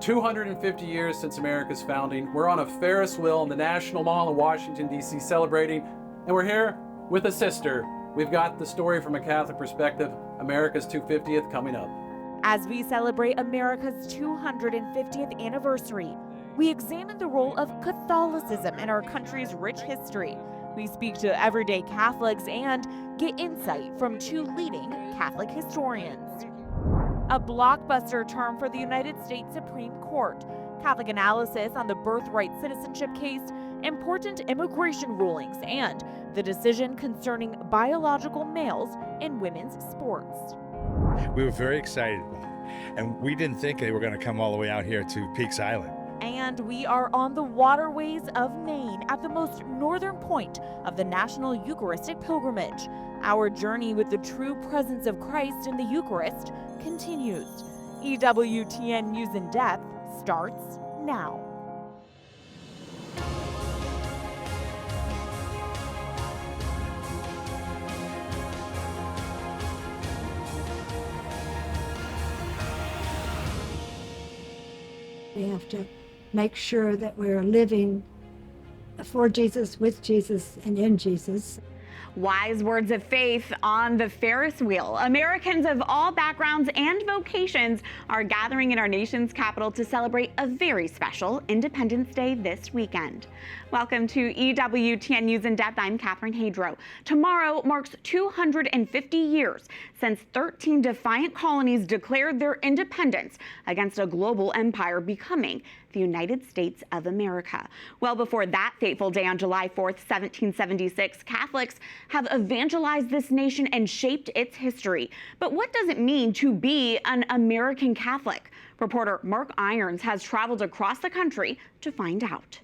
250 years since America's founding. We're on a Ferris wheel in the National Mall in Washington, D.C. celebrating, and we're here with a sister. We've got the story from a Catholic perspective, America's 250th coming up. As we celebrate America's 250th anniversary, we examine the role of Catholicism in our country's rich history. We speak to everyday Catholics and get insight from two leading Catholic historians. A blockbuster term for the United States Supreme Court, Catholic analysis on the birthright citizenship case, important immigration rulings, and the decision concerning biological males in women's sports. We were very excited about it, and we didn't think they were going to come all the way out here to Peaks Island. And we are on the waterways of Maine at the most northern point of the National Eucharistic Pilgrimage. Our journey with the true presence of Christ in the Eucharist continues. EWTN News in Depth starts now. We have to make sure that we're living for Jesus, with Jesus, and in Jesus. Wise words of faith on the Ferris wheel. Americans of all backgrounds and vocations are gathering in our nation's capital to celebrate a very special Independence Day this weekend. Welcome to EWTN News in Depth. I'm Catherine Hadro. Tomorrow marks 250 years since 13 defiant colonies declared their independence against a global empire, becoming the United States of America. Well, before that fateful day on July 4th, 1776, Catholics have evangelized this nation and shaped its history. But what does it mean to be an American Catholic? Reporter Mark Irons has traveled across the country to find out.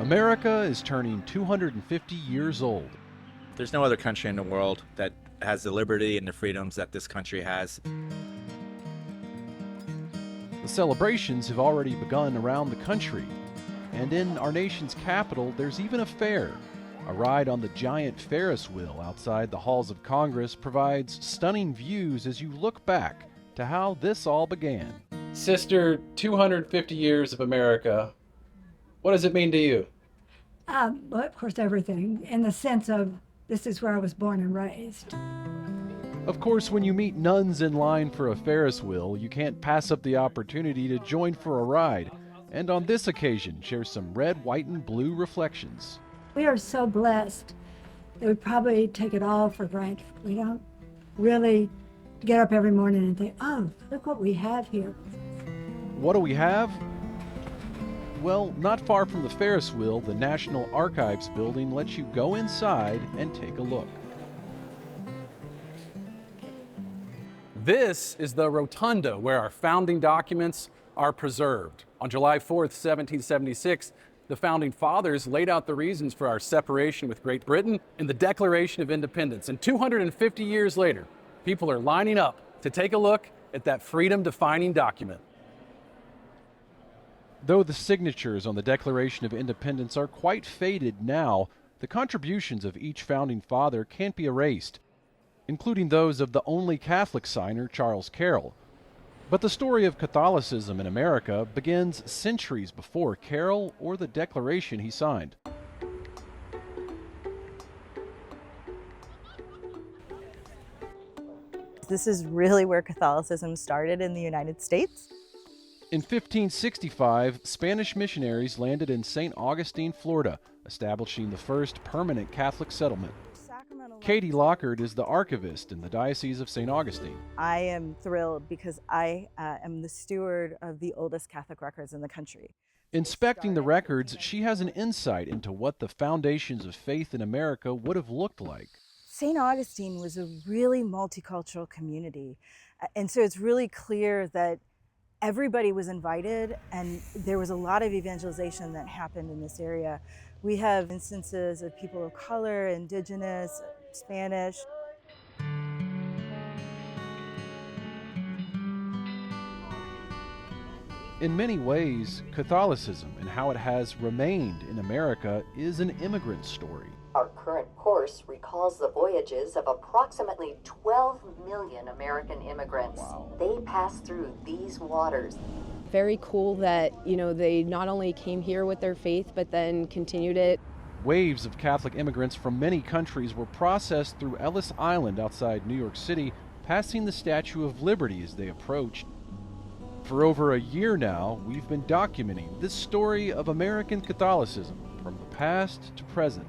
America is turning 250 years old. There's no other country in the world that has the liberty and the freedoms that this country has. The celebrations have already begun around the country, and in our nation's capital, there's even a fair. A ride on the giant Ferris wheel outside the halls of Congress provides stunning views as you look back to how this all began. Sister, 250 years of America. What does it mean to you? Well, of course, everything, in the sense of this is where I was born and raised. Of course, when you meet nuns in line for a Ferris wheel, you can't pass up the opportunity to join for a ride, and on this occasion, share some red, white, and blue reflections. We are so blessed that we probably take it all for granted. We don't really get up every morning and think, oh, look what we have here. What do we have? Well, not far from the Ferris wheel, the National Archives building lets you go inside and take a look. This is the rotunda where our founding documents are preserved. On July 4th, 1776, the founding fathers laid out the reasons for our separation with Great Britain in the Declaration of Independence. And 250 years later, people are lining up to take a look at that freedom-defining document. Though the signatures on the Declaration of Independence are quite faded now, the contributions of each founding father can't be erased, including those of the only Catholic signer, Charles Carroll. But the story of Catholicism in America begins centuries before Carroll or the Declaration he signed. This is really where Catholicism started in the United States. In 1565, Spanish missionaries landed in St. Augustine, Florida, establishing the first permanent Catholic settlement. Katie Lockard is the archivist in the Diocese of St. Augustine. I am thrilled because I am the steward of the oldest Catholic records in the country. Inspecting the records, she has an insight into what the foundations of faith in America would have looked like. St. Augustine was a really multicultural community, and so it's really clear that everybody was invited, and there was a lot of evangelization that happened in this area. We have instances of people of color, indigenous, Spanish. In many ways, Catholicism and how it has remained in America is an immigrant story. Our current course recalls recalls the voyages of approximately 12 million American immigrants. Wow. They passed through these waters. Very cool that, they not only came here with their faith, but then continued it. Waves of Catholic immigrants from many countries were processed through Ellis Island outside New York City, passing the Statue of Liberty as they approached. For over a year now, we've been documenting this story of American Catholicism from the past to present.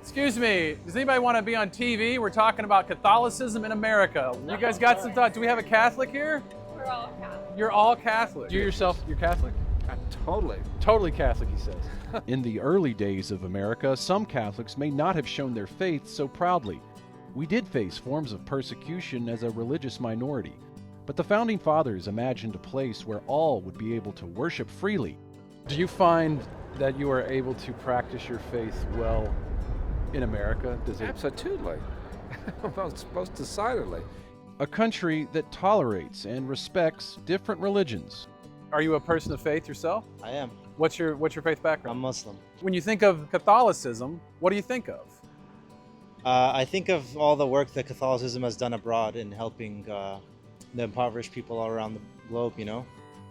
Excuse me, does anybody want to be on TV? We're talking about Catholicism in America. You guys got some thoughts? Do we have a Catholic here? We're all Catholic. You're all Catholic. You yourself, you're Catholic? Totally. Totally Catholic, he says. In the early days of America, some Catholics may not have shown their faith so proudly. We did face forms of persecution as a religious minority, but the Founding Fathers imagined a place where all would be able to worship freely. Do you find that you are able to practice your faith well in America? Absolutely. most decidedly. A country that tolerates and respects different religions. Are you a person of faith yourself? I am. What's your faith background? I'm Muslim. When you think of Catholicism, what do you think of? I think of all the work that Catholicism has done abroad in helping the impoverished people all around the globe,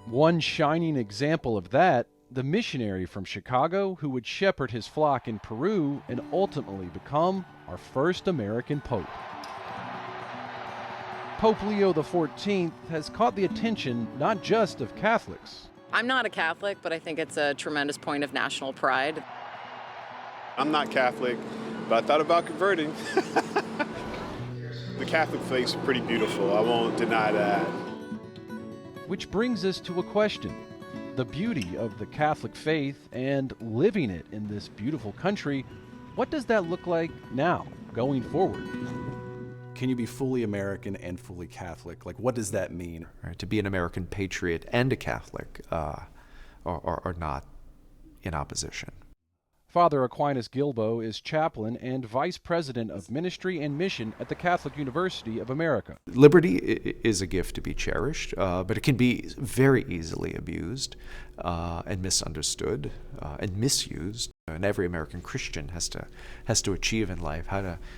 One shining example of that, the missionary from Chicago who would shepherd his flock in Peru and ultimately become our first American Pope. Pope Leo XIV has caught the attention not just of Catholics. I'm not a Catholic, but I think it's a tremendous point of national pride. I'm not Catholic, but I thought about converting. The Catholic faith is pretty beautiful, I won't deny that. Which brings us to a question. The beauty of the Catholic faith and living it in this beautiful country, what does that look like now, going forward? Can you be fully American and fully Catholic? Like, what does that mean? Right, to be an American patriot and a Catholic are not in opposition. Father Aquinas Gilbo is chaplain and vice president of ministry and mission at the Catholic University of America. Liberty is a gift to be cherished, but it can be very easily abused and misunderstood and misused. And every American Christian has to achieve in life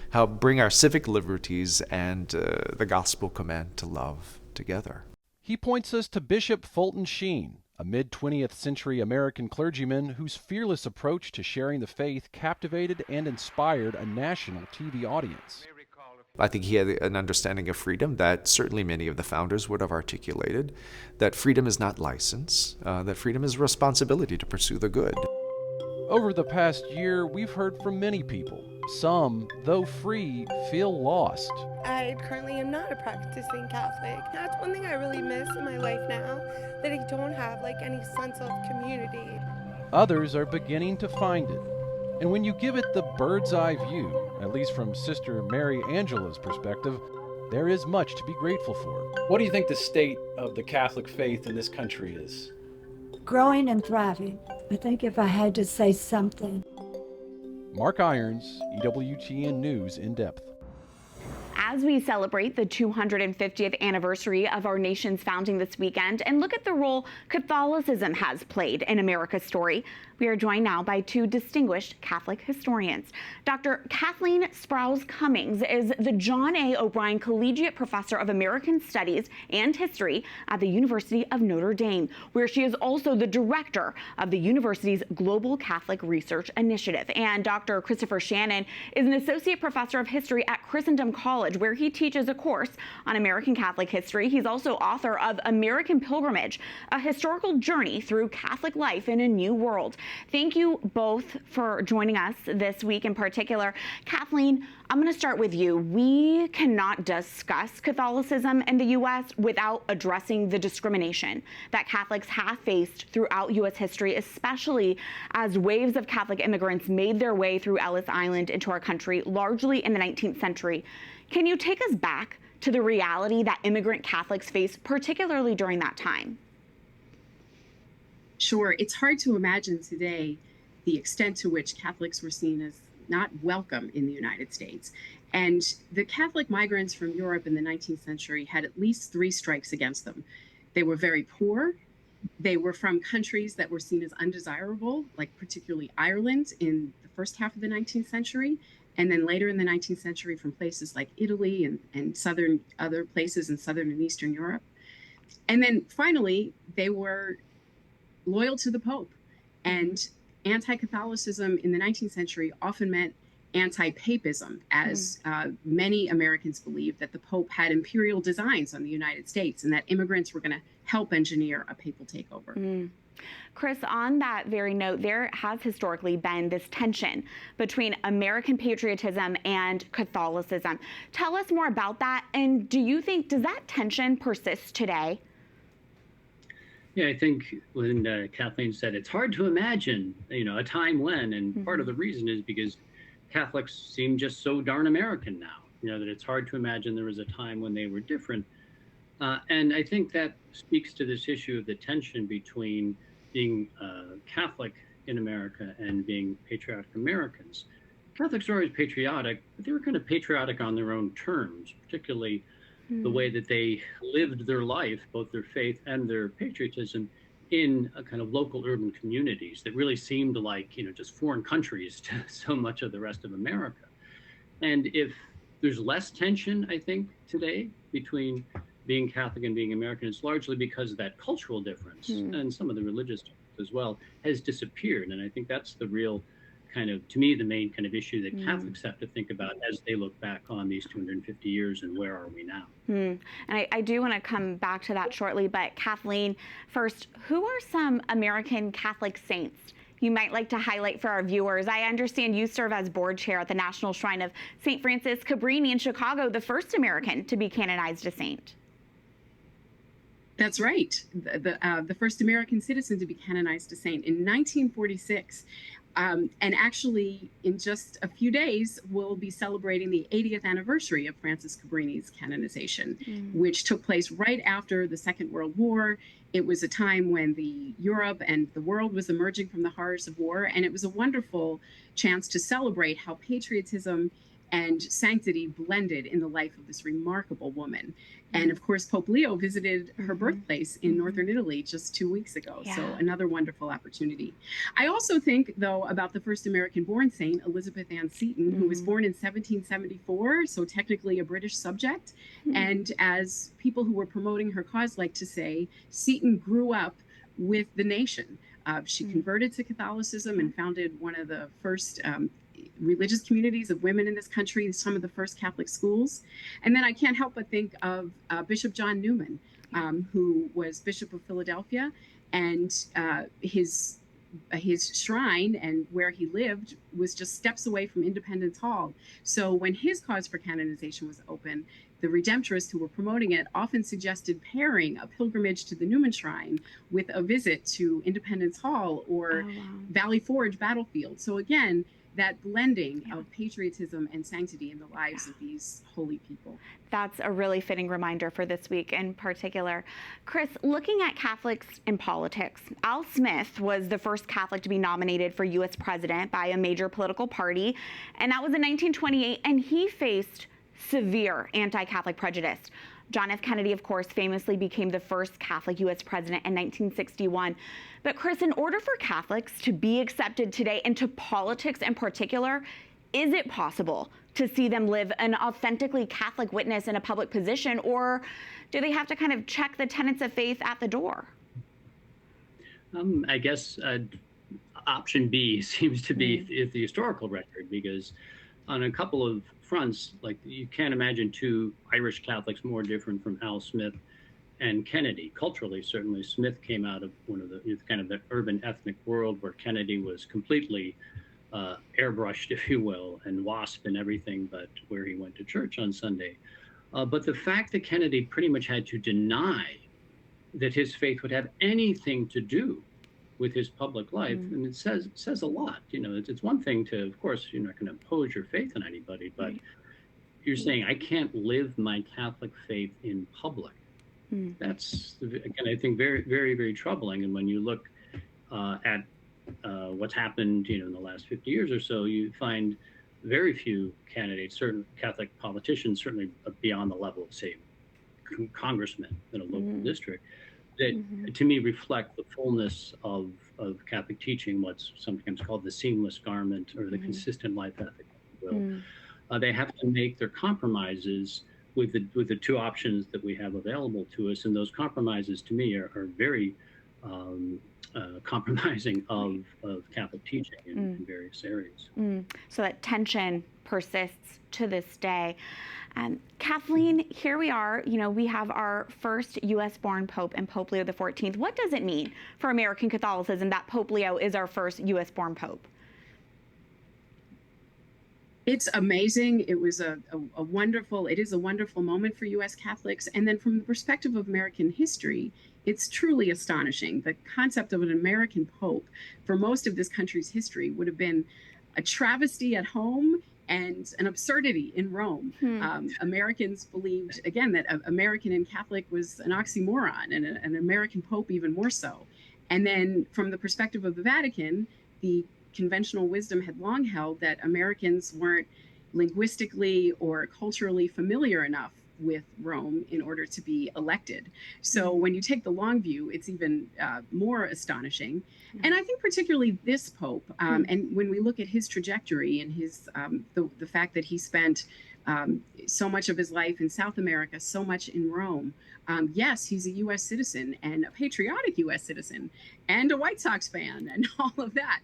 how bring our civic liberties and the gospel command to love together. He points us to Bishop Fulton Sheen, a mid-20th century American clergyman whose fearless approach to sharing the faith captivated and inspired a national TV audience. I think he had an understanding of freedom that certainly many of the founders would have articulated, that freedom is not license, that freedom is responsibility to pursue the good. Over the past year, we've heard from many people. Some, though free, feel lost. I currently am not a practicing Catholic. That's one thing I really miss in my life now, that I don't have any sense of community. Others are beginning to find it. And when you give it the bird's eye view, at least from Sister Mary Angela's perspective, there is much to be grateful for. What do you think the state of the Catholic faith in this country is? Growing and thriving. I think if I had to say something. Mark Irons, EWTN News in depth. As we celebrate the 250th anniversary of our nation's founding this weekend and look at the role Catholicism has played in America's story, we are joined now by two distinguished Catholic historians. Dr. Kathleen Sprows Cummings is the John A. O'Brien Collegiate Professor of American Studies and History at the University of Notre Dame, where she is also the director of the university's Global Catholic Research Initiative. And Dr. Christopher Shannon is an associate professor of history at Christendom College, where he teaches a course on American Catholic history. He's also author of American Pilgrimage, a historical journey through Catholic life in a new world. Thank you both for joining us this week in particular. Kathleen, I'm going to start with you. We cannot discuss Catholicism in the U.S. without addressing the discrimination that Catholics have faced throughout U.S. history, especially as waves of Catholic immigrants made their way through Ellis Island into our country, largely in the 19th century. Can you take us back to the reality that immigrant Catholics faced, particularly during that time? Sure. It's hard to imagine today the extent to which Catholics were seen as not welcome in the United States. And the Catholic migrants from Europe in the 19th century had at least three strikes against them. They were very poor. They were from countries that were seen as undesirable, like particularly Ireland in the first half of the 19th century. And then later in the 19th century from places like Italy and other places in Southern and Eastern Europe. And then finally, they were loyal to the Pope. And anti-Catholicism in the 19th century often meant anti-papism, as many Americans believed that the Pope had imperial designs on the United States and that immigrants were going to help engineer a papal takeover. Chris, on that very note, there has historically been this tension between American patriotism and Catholicism. Tell us more about that, and do you think, does that tension persist today? Yeah, I think when Kathleen said it's hard to imagine, a time when, and part of the reason is because Catholics seem just so darn American now, that it's hard to imagine there was a time when they were different. And I think that speaks to this issue of the tension between being Catholic in America and being patriotic Americans. Catholics are always patriotic, but they were kind of patriotic on their own terms, particularly the way that they lived their life, both their faith and their patriotism, in a kind of local urban communities that really seemed like, just foreign countries to so much of the rest of America. And if there's less tension, I think, today between being Catholic and being American, it's largely because that cultural difference and some of the religious difference as well has disappeared. And I think that's the real kind of, to me, the main kind of issue that Catholics have to think about as they look back on these 250 years and where are we now. And I do want to come back to that shortly, but Kathleen, first, who are some American Catholic saints you might like to highlight for our viewers? I understand you serve as board chair at the National Shrine of St. Francis Cabrini in Chicago, the first American to be canonized a saint. That's right. The first American citizen to be canonized a saint in 1946. And actually, in just a few days, we'll be celebrating the 80th anniversary of Francis Cabrini's canonization, which took place right after the Second World War. It was a time when Europe and the world was emerging from the horrors of war, and it was a wonderful chance to celebrate how patriotism and sanctity blended in the life of this remarkable woman. And of course, Pope Leo visited her birthplace in northern Italy just 2 weeks ago. So another wonderful opportunity. I also think, though, about the first American-born saint, Elizabeth Ann Seton, who was born in 1774, so technically a British subject. And as people who were promoting her cause like to say, Seton grew up with the nation. She converted to Catholicism and founded one of the first religious communities of women in this country, some of the first Catholic schools. And then I can't help but think of Bishop John Neumann, who was Bishop of Philadelphia, and his shrine and where he lived was just steps away from Independence Hall. So when his cause for canonization was open, the Redemptorists who were promoting it often suggested pairing a pilgrimage to the Neumann Shrine with a visit to Independence Hall or Valley Forge battlefield. So again, that blending of patriotism and sanctity in the lives of these holy people. That's a really fitting reminder for this week in particular. Chris, looking at Catholics in politics, Al Smith was the first Catholic to be nominated for U.S. president by a major political party, and that was in 1928, and he faced severe anti-Catholic prejudice. John F. Kennedy, of course, famously became the first Catholic U.S. president in 1961. But Chris, in order for Catholics to be accepted today into politics in particular, is it possible to see them live an authentically Catholic witness in a public position, or do they have to kind of check the tenets of faith at the door? I guess option B seems to be the historical record, because on a couple of fronts, like you can't imagine two Irish Catholics more different from Al Smith and Kennedy. Culturally, certainly, Smith came out of one of the kind of the urban ethnic world where Kennedy was completely airbrushed, if you will, and WASP and everything, but where he went to church on Sunday. But the fact that Kennedy pretty much had to deny that his faith would have anything to do with his public life, and it says a lot. You know, it's one thing to, of course, you're not going to impose your faith on anybody, but you're saying, I can't live my Catholic faith in public. That's, again, I think very, very, very troubling. And when you look at what's happened, in the last 50 years or so, you find very few candidates, certain Catholic politicians, certainly beyond the level of, say, congressmen in a local district, that to me reflect the fullness of Catholic teaching, what's sometimes called the seamless garment or the consistent life ethic, will. They have to make their compromises with the two options that we have available to us, and those compromises, to me, are very compromising of Catholic teaching in various areas. So that tension persists to this day. Kathleen, here we are. We have our first U.S.-born Pope and Pope Leo XIV. What does it mean for American Catholicism that Pope Leo is our first U.S.-born Pope? It's amazing. It was it is a wonderful moment for U.S. Catholics. And then from the perspective of American history, it's truly astonishing. The concept of an American Pope for most of this country's history would have been a travesty at home and an absurdity in Rome. Americans believed, again, that American and Catholic was an oxymoron, and an American Pope even more so. And then from the perspective of the Vatican, the conventional wisdom had long held that Americans weren't linguistically or culturally familiar enough with Rome in order to be elected. So when you take the long view, it's even more astonishing. And I think particularly this Pope, and when we look at his trajectory and his the fact that he spent so much of his life in South America, so much in Rome. Yes, he's a U.S. citizen and a patriotic U.S. citizen and a White Sox fan and all of that.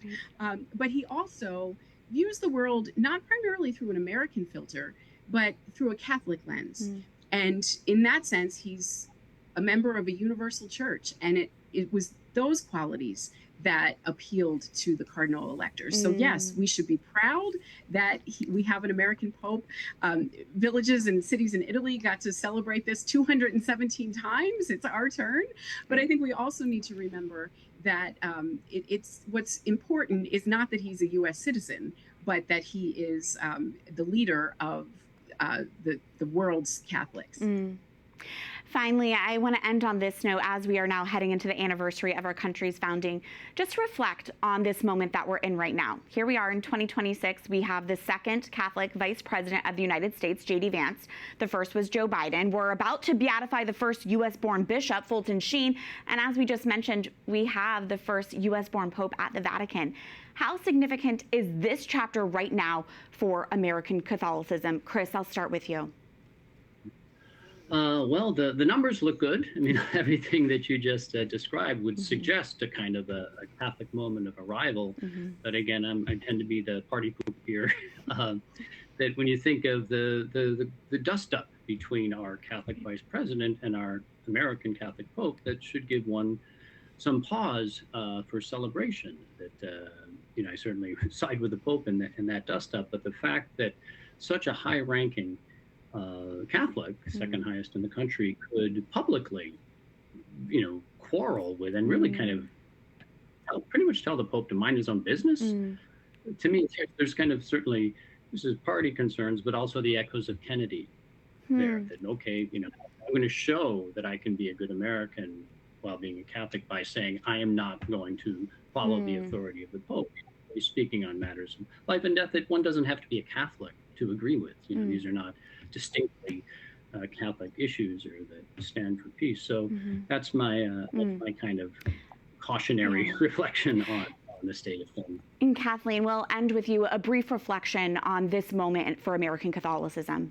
But he also views the world not primarily through an American filter, but through a Catholic lens. And in that sense, he's a member of a universal church. And it was those qualities that appealed to the cardinal electors. So yes, we should be proud that we have an American Pope. Villages and cities in Italy got to celebrate this 217 times. It's our turn. But I think we also need to remember that it's what's important is not that he's a U.S. citizen, but that he is the leader of the world's Catholics. Finally, I want to end on this note as we are now heading into the anniversary of our country's founding, just to reflect on this moment that we're in right now. Here we are in 2026. We have the second Catholic Vice President of the United States, J.D. Vance. The first was Joe Biden. We're about to beatify the first U.S.-born bishop, Fulton Sheen. And as we just mentioned, we have the first U.S.-born Pope at the Vatican. How significant is this chapter right now for American Catholicism? Chris, I'll start with you. Well, the numbers look good. I mean, everything that you just described would suggest a kind of a Catholic moment of arrival. But again, I tend to be the party poop here. That when you think of the dust-up between our Catholic Vice President and our American Catholic Pope, that should give one some pause for celebration. That I certainly side with the Pope in that dust-up. But the fact that such a high-ranking Catholic, second highest in the country, could publicly, quarrel with and really kind of pretty much tell the Pope to mind his own business. To me, there's kind of certainly, this is party concerns, but also the echoes of Kennedy there. That, okay, I'm going to show that I can be a good American while being a Catholic by saying I am not going to follow the authority of the Pope. He's speaking on matters of life and death that one doesn't have to be a Catholic to agree with. These are not distinctly Catholic issues or that stand for peace. So that's my kind of cautionary reflection on the state of things. And Kathleen, we'll end with you a brief reflection on this moment for American Catholicism.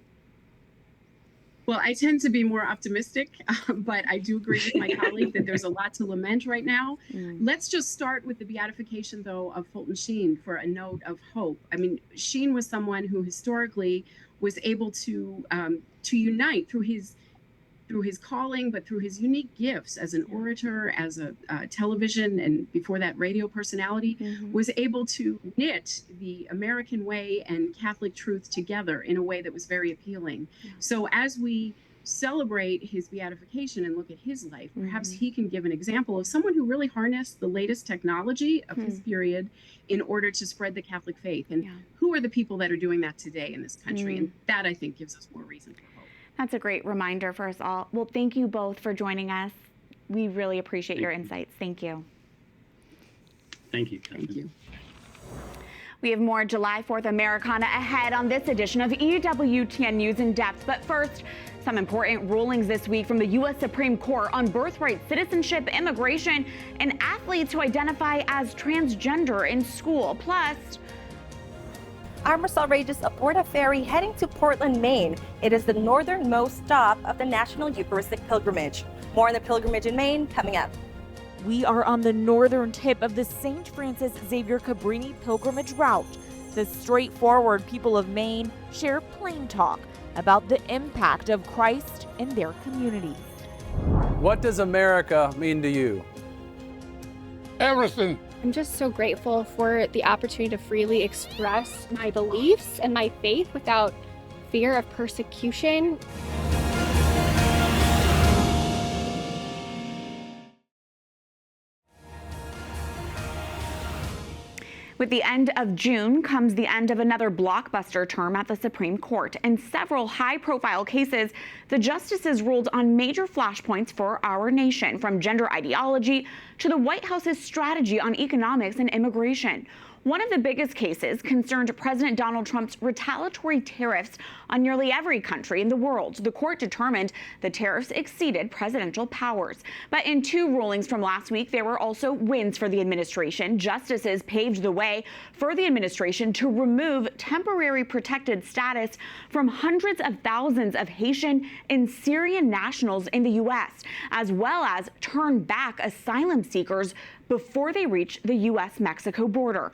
Well, I tend to be more optimistic, but I do agree with my colleague that there's a lot to lament right now. Let's just start with the beatification, though, of Fulton Sheen for a note of hope. I mean, Sheen was someone who historically was able to unite through his calling, but through his unique gifts as an orator, as a television, and before that radio personality, was able to knit the American way and Catholic truth together in a way that was very appealing. So as we celebrate his beatification and look at his life, perhaps he can give an example of someone who really harnessed the latest technology of his period in order to spread the Catholic faith. And who are the people that are doing that today in this country? And that, I think, gives us more reason for hope. That's a great reminder for us all. Well, thank you both for joining us. We really appreciate your insights. Thank you. Thank you. Thank you. We have more July 4th Americana ahead on this edition of EWTN News in Depth. But first, some important rulings this week from the U.S. Supreme Court on birthright, citizenship, immigration, and athletes who identify as transgender in school. Plus, I'm Roselle Reyes aboard a ferry heading to Portland, Maine. It is the northernmost stop of the National Eucharistic Pilgrimage. More on the pilgrimage in Maine coming up. We are on the northern tip of the St. Francis Xavier Cabrini pilgrimage route. The straightforward people of Maine share plain talk about the impact of Christ in their communities. What does America mean to you? Everything. I'm just so grateful for the opportunity to freely express my beliefs and my faith without fear of persecution. With the end of June comes the end of another blockbuster term at the Supreme Court. In several high-profile cases, the justices ruled on major flashpoints for our nation, from gender ideology to the White House's strategy on economics and immigration. One of the biggest cases concerned President Donald Trump's retaliatory tariffs on nearly every country in the world. The court determined the tariffs exceeded presidential powers. But in two rulings from last week, there were also wins for the administration. Justices paved the way for the administration to remove temporary protected status from hundreds of thousands of Haitian and Syrian nationals in the U.S., as well as turn back asylum seekers before they reach the U.S.-Mexico border.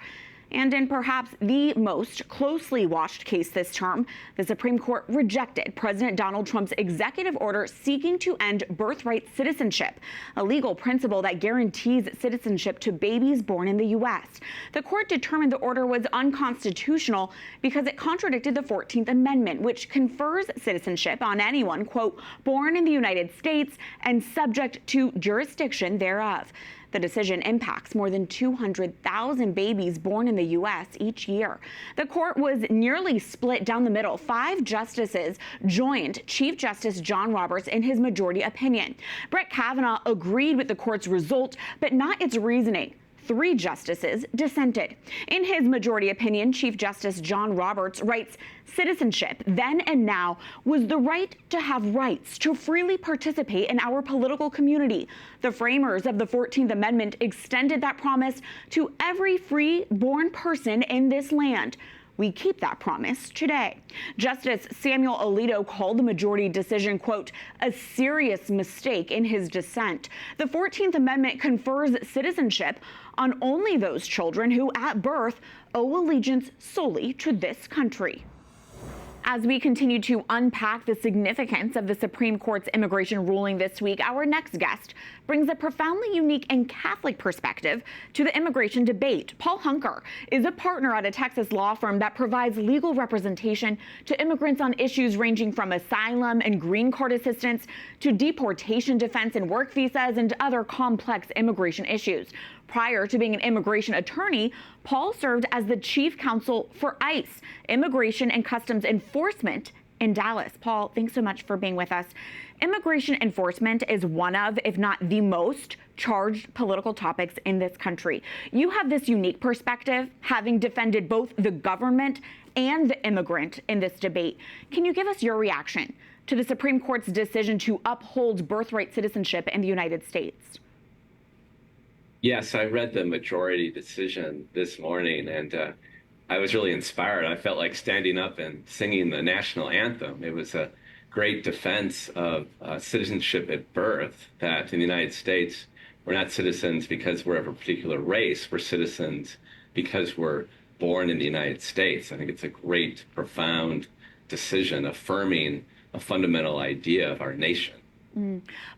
And in perhaps the most closely watched case this term, the Supreme Court rejected President Donald Trump's executive order seeking to end birthright citizenship, a legal principle that guarantees citizenship to babies born in the U.S. The court determined the order was unconstitutional because it contradicted the 14th Amendment, which confers citizenship on anyone, quote, born in the United States and subject to jurisdiction thereof. The decision impacts more than 200,000 babies born in the U.S. each year. The court was nearly split down the middle. 5 justices joined Chief Justice John Roberts in his majority opinion. Brett Kavanaugh agreed with the court's result, but not its reasoning. 3 justices dissented. In his majority opinion, Chief Justice John Roberts writes, citizenship then and now was the right to have rights to freely participate in our political community. The framers of the 14th Amendment extended that promise to every free-born person in this land. We keep that promise today. Justice Samuel Alito called the majority decision, quote, a serious mistake in his dissent. The 14th Amendment confers citizenship on only those children who at birth owe allegiance solely to this country. As we continue to unpack the significance of the Supreme Court's immigration ruling this week, our next guest brings a profoundly unique and Catholic perspective to the immigration debate. Paul Hunker is a partner at a Texas law firm that provides legal representation to immigrants on issues ranging from asylum and green card assistance to deportation defense and work visas and other complex immigration issues. Prior to being an immigration attorney, Paul served as the chief counsel for ICE, Immigration and Customs Enforcement in Dallas. Paul, thanks so much for being with us. Immigration enforcement is one of, if not the most, charged political topics in this country. You have this unique perspective, having defended both the government and the immigrant in this debate. Can you give us your reaction to the Supreme Court's decision to uphold birthright citizenship in the United States? Yes, I read the majority decision this morning, and I was really inspired. I felt like standing up and singing the national anthem. It was a great defense of citizenship at birth, that in the United States, we're not citizens because we're of a particular race. We're citizens because we're born in the United States. I think it's a great, profound decision affirming a fundamental idea of our nation.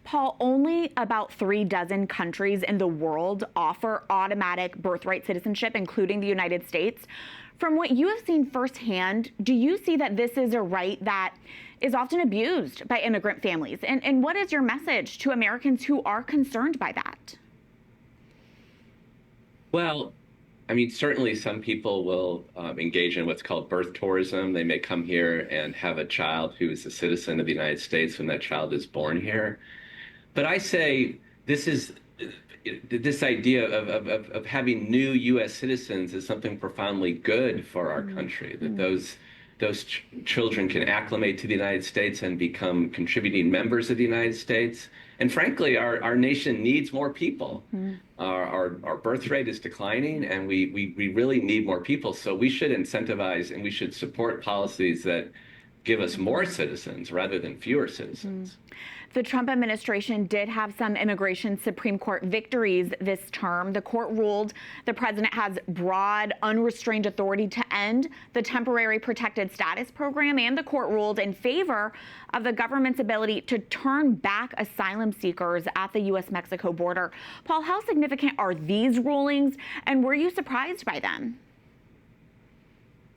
Paul, only about 36 countries in the world offer automatic birthright citizenship, including the United States. From what you have seen firsthand, do you see that this is a right that is often abused by immigrant families? And what is your message to Americans who are concerned by that? Well, I mean, certainly some people will engage in what's called birth tourism. They may come here and have a child who is a citizen of the United States when that child is born here. But I say this idea of having new U.S. citizens is something profoundly good for our country, that those those children can acclimate to the United States and become contributing members of the United States. And frankly, our nation needs more people. Our birth rate is declining, and we really need more people. So we should incentivize and we should support policies that give us more citizens rather than fewer citizens. The Trump administration did have some immigration Supreme Court victories this term. The court ruled the president has broad, unrestrained authority to end the temporary protected status program, and the court ruled in favor of the government's ability to turn back asylum seekers at the U.S.-Mexico border. Paul, how significant are these rulings, and were you surprised by them?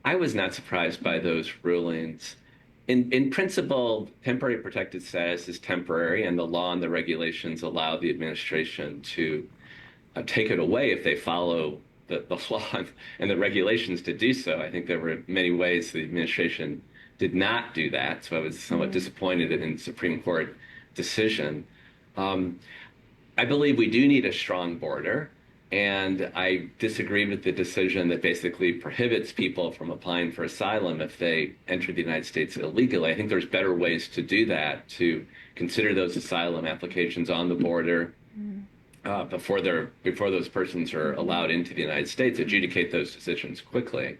I was not surprised by those rulings. In principle, temporary protected status is temporary, and the law and the regulations allow the administration to take it away if they follow the law and the regulations to do so. I think there were many ways the administration did not do that, so I was somewhat disappointed in the Supreme Court decision. I believe we do need a strong border. And I disagree with the decision that basically prohibits people from applying for asylum if they enter the United States illegally. I think there's better ways to do that, to consider those asylum applications on the border before those persons are allowed into the United States, adjudicate those decisions quickly.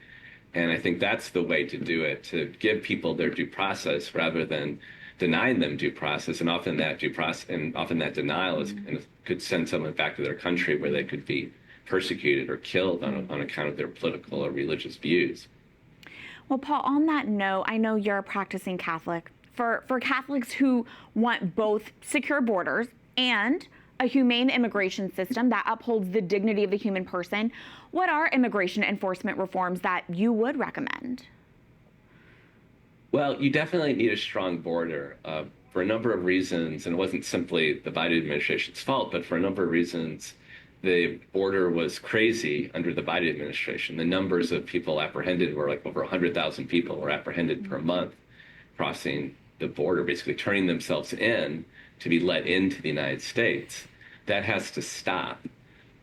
And I think that's the way to do it, to give people their due process rather than denying them due process, and often that denial could send someone back to their country where they could be persecuted or killed on account of their political or religious views. Well, Paul, on that note, I know you're a practicing Catholic. For Catholics who want both secure borders and a humane immigration system that upholds the dignity of the human person, what are immigration enforcement reforms that you would recommend? Well, you definitely need a strong border for a number of reasons, and it wasn't simply the Biden administration's fault, but for a number of reasons, the border was crazy under the Biden administration. The numbers of people apprehended were like over 100,000 people were apprehended per month crossing the border, basically turning themselves in to be let into the United States. That has to stop.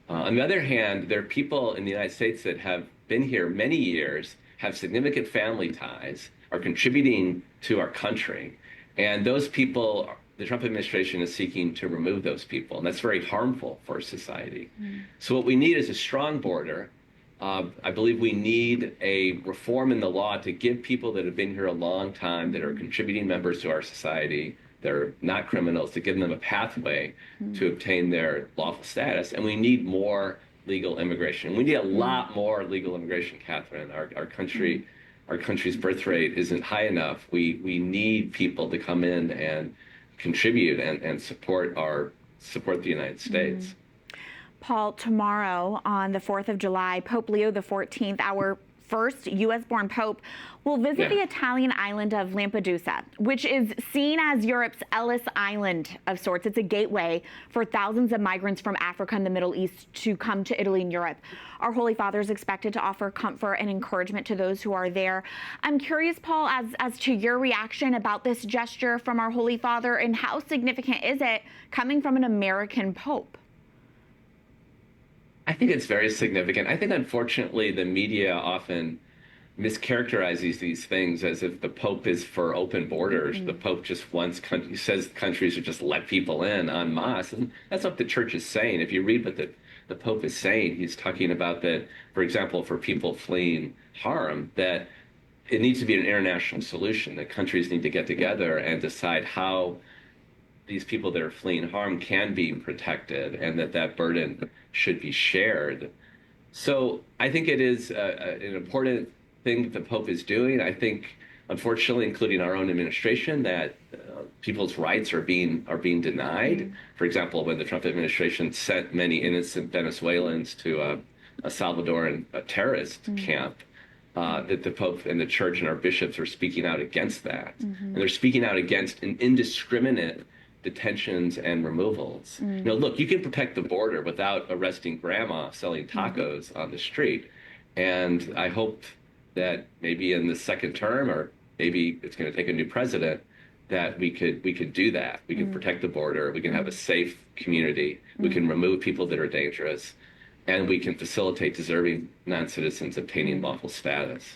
On the other hand, there are people in the United States that have been here many years, have significant family ties, are contributing to our country. And those people, the Trump administration is seeking to remove those people, and that's very harmful for society. So what we need is a strong border. I believe we need a reform in the law to give people that have been here a long time, that are contributing members to our society, that are not criminals, to give them a pathway to obtain their lawful status. And we need more legal immigration. We need a lot more legal immigration, Catherine. Our country's birth rate isn't high enough. We need people to come in and contribute and support the United States. Paul, tomorrow on the 4th of July, Pope Leo XIV, our first U.S.-born Pope, will visit the Italian island of Lampedusa, which is seen as Europe's Ellis Island of sorts. It's a gateway for thousands of migrants from Africa and the Middle East to come to Italy and Europe. Our Holy Father is expected to offer comfort and encouragement to those who are there. I'm curious, Paul, as to your reaction about this gesture from our Holy Father, and how significant is it coming from an American Pope? I think it's very significant. I think, unfortunately, the media often mischaracterizes these things as if the Pope is for open borders. The Pope just says countries should just let people in en masse. And that's what the Church is saying. If you read what the Pope is saying, he's talking about that, for example, for people fleeing harm, that it needs to be an international solution, that countries need to get together and decide how these people that are fleeing harm can be protected, and that burden should be shared. So I think it is an important thing that the Pope is doing. I think, unfortunately, including our own administration, that people's rights are being denied. For example, when the Trump administration sent many innocent Venezuelans to a Salvadoran terrorist camp, that the Pope and the Church and our bishops are speaking out against that. And they're speaking out against an indiscriminate detentions and removals. Look, you can protect the border without arresting grandma selling tacos on the street. And I hope that maybe in the second term, or maybe it's going to take a new president, that we could do that. We can protect the border. We can have a safe community. We can remove people that are dangerous, and we can facilitate deserving non-citizens obtaining lawful status.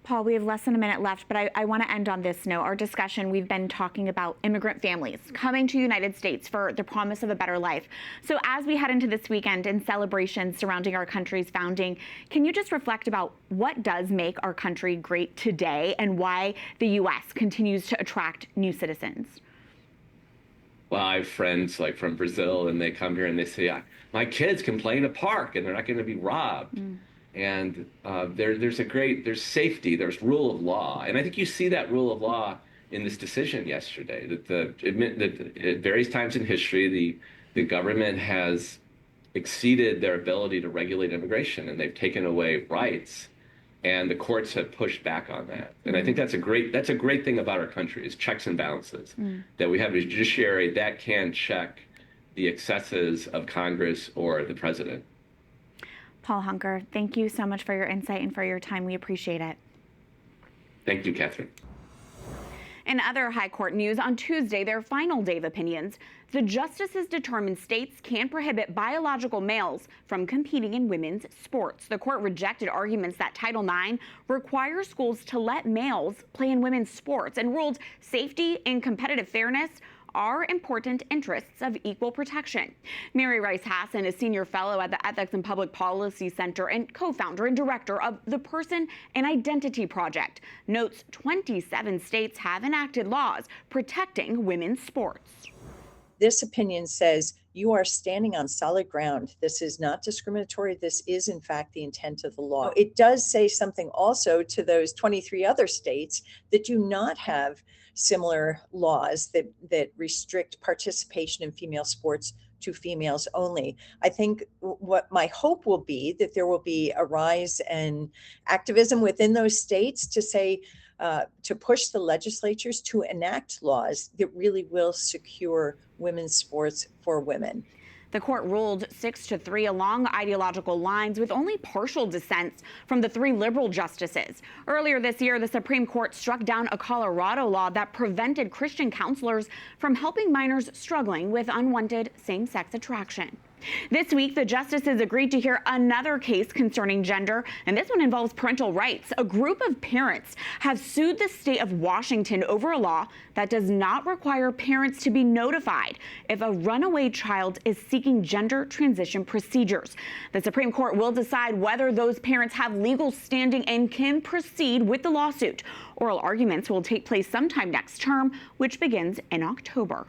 Paul, we have less than a minute left, but I want to end on this note. Our discussion, we've been talking about immigrant families coming to the United States for the promise of a better life. So as we head into this weekend and celebrations surrounding our country's founding, can you just reflect about what does make our country great today and why the U.S. continues to attract new citizens? Well, I have friends like from Brazil, and they come here and they say, my kids can play in a park and they're not going to be robbed. And there's safety, there's rule of law. And I think you see that rule of law in this decision yesterday, that at various times in history, the government has exceeded their ability to regulate immigration, and they've taken away rights. And the courts have pushed back on that. And I think that's a great thing about our country, is checks and balances. That we have a judiciary that can check the excesses of Congress or the president. Paul Hunker, thank you so much for your insight and for your time. We appreciate it. Thank you, Catherine. In other high court news, on Tuesday, their final day of opinions, the justices determined states can prohibit biological males from competing in women's sports. The court rejected arguments that Title IX requires schools to let males play in women's sports and ruled safety and competitive fairness are important interests of equal protection. Mary Rice Hassan is senior fellow at the Ethics and Public Policy Center and co-founder and director of the Person and Identity Project. Notes 27 states have enacted laws protecting women's sports. This opinion says you are standing on solid ground. This is not discriminatory. This is, in fact, the intent of the law. It does say something also to those 23 other states that do not have similar laws that restrict participation in female sports to females only. I think what my hope will be that there will be a rise in activism within those states to say, to push the legislatures to enact laws that really will secure women's sports for women. The court ruled 6-3 along ideological lines, with only partial dissents from the 3 liberal justices. Earlier this year, the Supreme Court struck down a Colorado law that prevented Christian counselors from helping minors struggling with unwanted same-sex attraction. This week, the justices agreed to hear another case concerning gender, and this one involves parental rights. A group of parents have sued the state of Washington over a law that does not require parents to be notified if a runaway child is seeking gender transition procedures. The Supreme Court will decide whether those parents have legal standing and can proceed with the lawsuit. Oral arguments will take place sometime next term, which begins in October.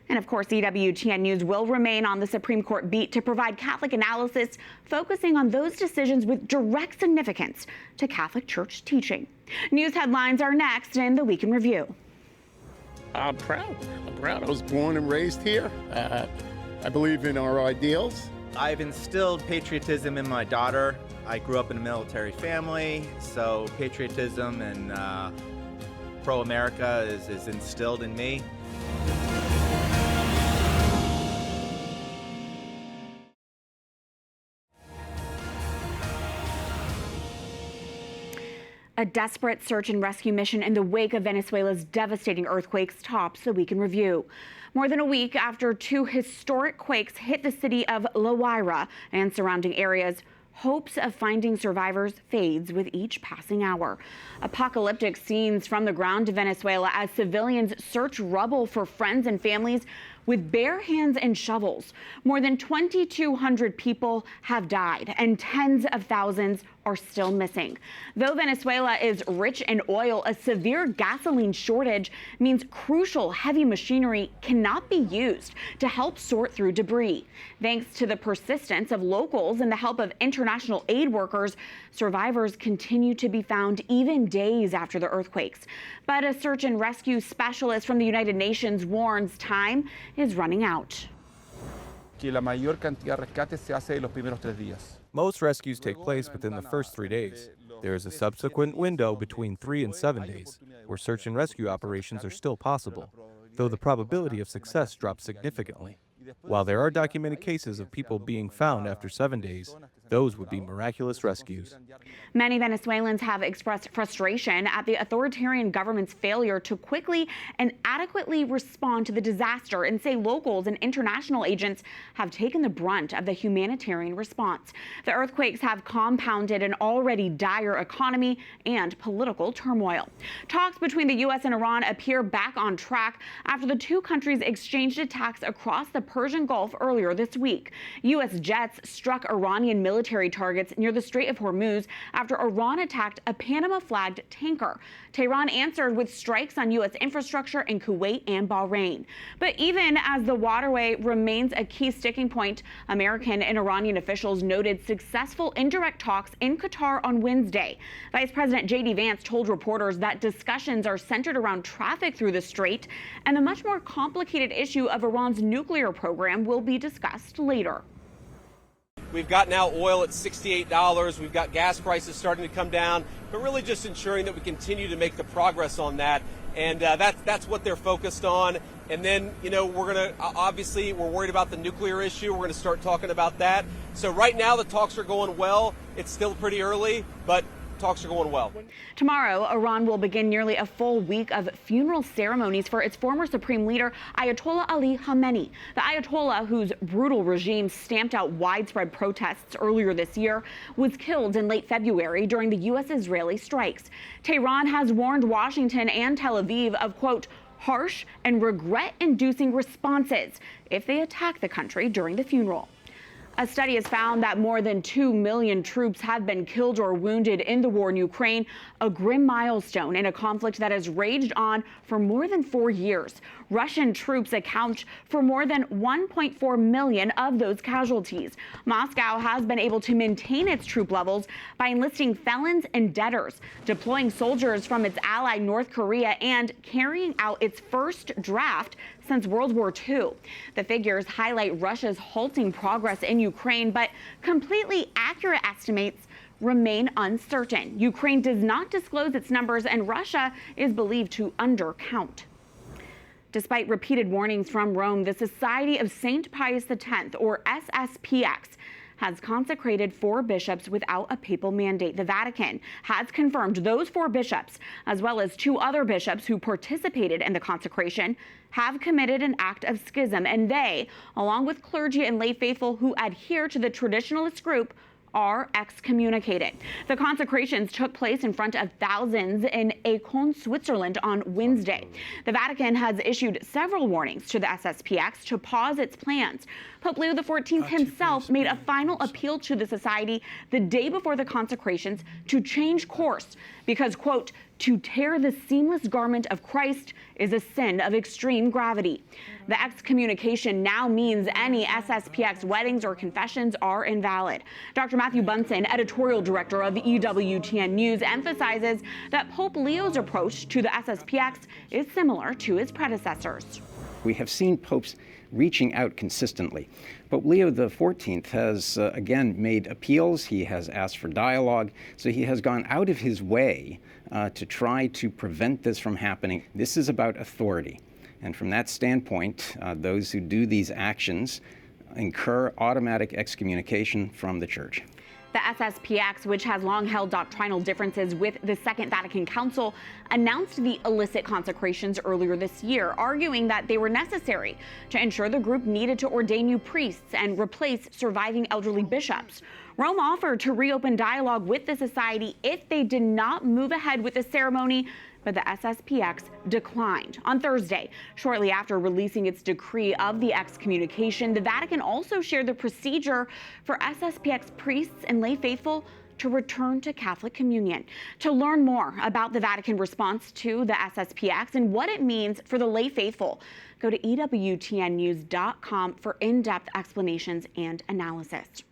And of course, EWTN News will remain on the Supreme Court beat to provide Catholic analysis, focusing on those decisions with direct significance to Catholic Church teaching. News headlines are next in the Week in Review. I'm proud. I was born and raised here. I believe in our ideals. I've instilled patriotism in my daughter. I grew up in a military family, so patriotism and pro-America is instilled in me. A desperate search and rescue mission in the wake of Venezuela's devastating earthquakes tops the Week in Review. More than a week after 2 historic quakes hit the city of La Guaira and surrounding areas, hopes of finding survivors fades with each passing hour. Apocalyptic scenes from the ground to Venezuela as civilians search rubble for friends and families with bare hands and shovels. More than 2,200 people have died and tens of thousands are still missing. Though Venezuela is rich in oil, a severe gasoline shortage means crucial heavy machinery cannot be used to help sort through debris. Thanks to the persistence of locals and the help of international aid workers, survivors continue to be found even days after the earthquakes. But a search and rescue specialist from the United Nations warns time is running out. Most rescues take place within the first 3 days. There is a subsequent window between 3 and 7 days, where search and rescue operations are still possible, though the probability of success drops significantly. While there are documented cases of people being found after 7 days, Those would be miraculous rescues. Many Venezuelans have expressed frustration at the authoritarian government's failure to quickly and adequately respond to the disaster and say locals and international agents have taken the brunt of the humanitarian response. The earthquakes have compounded an already dire economy and political turmoil. Talks between the U.S. and Iran appear back on track after the two countries exchanged attacks across the Persian Gulf earlier this week. U.S. jets struck Iranian military targets near the Strait of Hormuz after Iran attacked a Panama-flagged tanker. Tehran answered with strikes on U.S. infrastructure in Kuwait and Bahrain. But even as the waterway remains a key sticking point, American and Iranian officials noted successful indirect talks in Qatar on Wednesday. Vice President J.D. Vance told reporters that discussions are centered around traffic through the strait, and the much more complicated issue of Iran's nuclear program will be discussed later. We've got now oil at $68. We've got gas prices starting to come down, but really just ensuring that we continue to make the progress on that. And that's what they're focused on. And then, you know, obviously we're worried about the nuclear issue. We're going to start talking about that. So right now the talks are going well. It's still pretty early, but talks are going well. Tomorrow, Iran will begin nearly a full week of funeral ceremonies for its former supreme leader, Ayatollah Ali Khamenei. The Ayatollah, whose brutal regime stamped out widespread protests earlier this year, was killed in late February during the U.S.-Israeli strikes. Tehran has warned Washington and Tel Aviv of, quote, harsh and regret-inducing responses if they attack the country during the funeral. A study has found that more than 2 million troops have been killed or wounded in the war in Ukraine, a grim milestone in a conflict that has raged on for more than 4 years. Russian troops account for more than 1.4 million of those casualties. Moscow has been able to maintain its troop levels by enlisting felons and debtors, deploying soldiers from its ally North Korea, and carrying out its first draft since World War II. The figures highlight Russia's halting progress in Ukraine, but completely accurate estimates remain uncertain. Ukraine does not disclose its numbers, and Russia is believed to undercount. Despite repeated warnings from Rome, the Society of St. Pius X, or SSPX, has consecrated 4 bishops without a papal mandate. The Vatican has confirmed those 4 bishops, as well as 2 other bishops who participated in the consecration, have committed an act of schism, and they, along with clergy and lay faithful who adhere to the traditionalist group, are excommunicated. The consecrations took place in front of thousands in Aachen, Switzerland on Wednesday. The Vatican has issued several warnings to the SSPX to pause its plans. Pope Leo XIV himself made a final appeal to the society the day before the consecrations to change course because, quote, to tear the seamless garment of Christ is a sin of extreme gravity. The excommunication now means any SSPX weddings or confessions are invalid. Dr. Matthew Bunson, editorial director of EWTN News, emphasizes that Pope Leo's approach to the SSPX is similar to his predecessors. We have seen popes reaching out consistently. Pope Leo XIV has again made appeals. He has asked for dialogue. So he has gone out of his way to try to prevent this from happening. This is about authority. And from that standpoint, those who do these actions incur automatic excommunication from the Church. The SSPX, which has long held doctrinal differences with the Second Vatican Council, announced the illicit consecrations earlier this year, arguing that they were necessary to ensure the group needed to ordain new priests and replace surviving elderly bishops. Rome offered to reopen dialogue with the society if they did not move ahead with the ceremony, but the SSPX declined. On Thursday, shortly after releasing its decree of the excommunication, the Vatican also shared the procedure for SSPX priests and lay faithful to return to Catholic communion. To learn more about the Vatican response to the SSPX and what it means for the lay faithful, go to EWTNnews.com for in-depth explanations and analysis.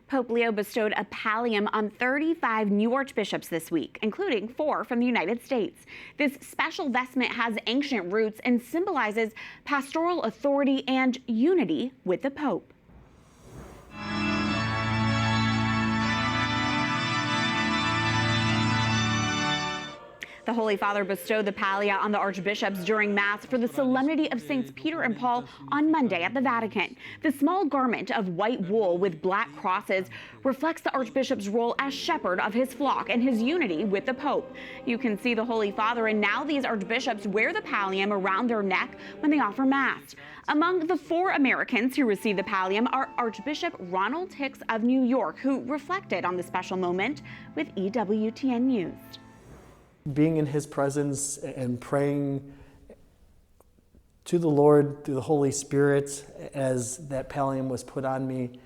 Pope Leo bestowed a pallium on 35 new archbishops this week, including 4 from the United States. This special vestment has ancient roots and symbolizes pastoral authority and unity with the Pope. The Holy Father bestowed the pallia on the archbishops during Mass for the Solemnity of Saints Peter and Paul on Monday at the Vatican. The small garment of white wool with black crosses reflects the archbishop's role as shepherd of his flock and his unity with the Pope. You can see the Holy Father and now these archbishops wear the pallium around their neck when they offer Mass. Among the 4 Americans who received the pallium are Archbishop Ronald Hicks of New York, who reflected on the special moment with EWTN News. Being in his presence and praying to the Lord through the Holy Spirit as that pallium was put on me,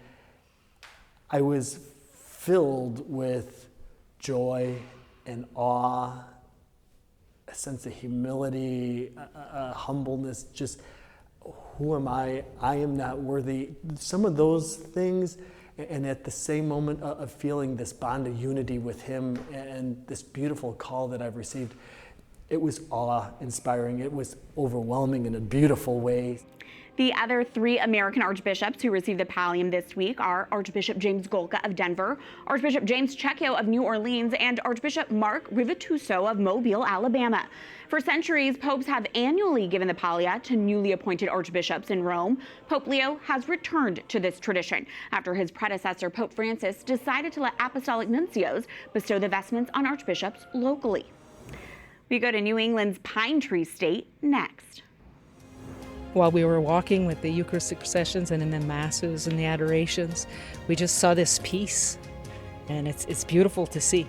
I was filled with joy and awe, a sense of humility, a humbleness, just who am I? I am not worthy. Some of those things, and at the same moment of feeling this bond of unity with him and this beautiful call that I've received, it was awe-inspiring. It was overwhelming in a beautiful way. The other 3 American archbishops who received the pallium this week are Archbishop James Golka of Denver, Archbishop James Checchio of New Orleans, and Archbishop Mark Rivatuso of Mobile, Alabama. For centuries, popes have annually given the pallia to newly appointed archbishops in Rome. Pope Leo has returned to this tradition after his predecessor, Pope Francis, decided to let apostolic nuncios bestow the vestments on archbishops locally. We go to New England's Pine Tree State next. While we were walking with the Eucharistic processions and in the masses and the adorations, we just saw this peace, and it's beautiful to see.